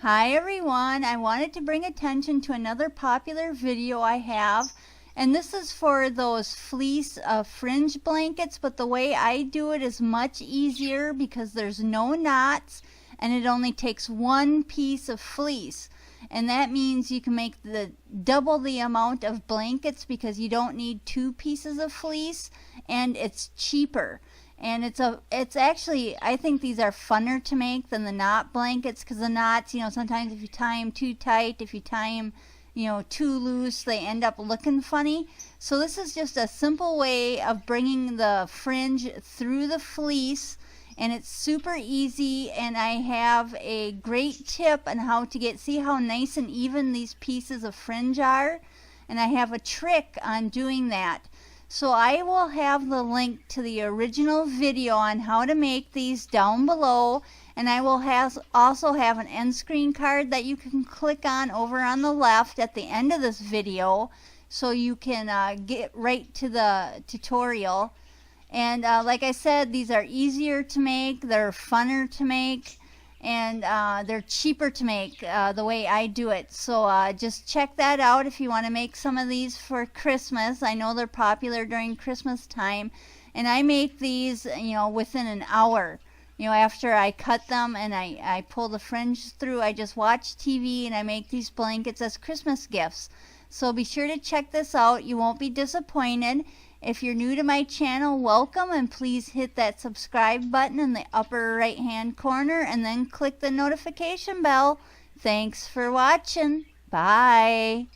Hi everyone, I wanted to bring attention to another popular video I have, and this is for those fleece fringe blankets, but the way I do it is much easier because there's no knots and it only takes one piece of fleece, and that means you can make double the amount of blankets because you don't need two pieces of fleece, and it's cheaper. And it's actually, I think these are funner to make than the knot blankets, because the knots, sometimes if you tie them too tight, if you tie them, too loose, they end up looking funny. So this is just a simple way of bringing the fringe through the fleece, and it's super easy. And I have a great tip on how to see how nice and even these pieces of fringe are, and I have a trick on doing that. So I will have the link to the original video on how to make these down below, and I will also have an end screen card that you can click on over on the left at the end of this video, so you can get right to the tutorial. And like I said, these are easier to make, they're funner to make, and they're cheaper to make the way I do it. So just check that out if you want to make some of these for Christmas. I know they're popular during Christmas time, and I make these within an hour. After I cut them and I pull the fringe through, I just watch TV and I make these blankets as Christmas gifts. So be sure to check this out. You won't be disappointed. If you're new to my channel, welcome, and please hit that subscribe button in the upper right hand corner and then click the notification bell. Thanks for watching. Bye.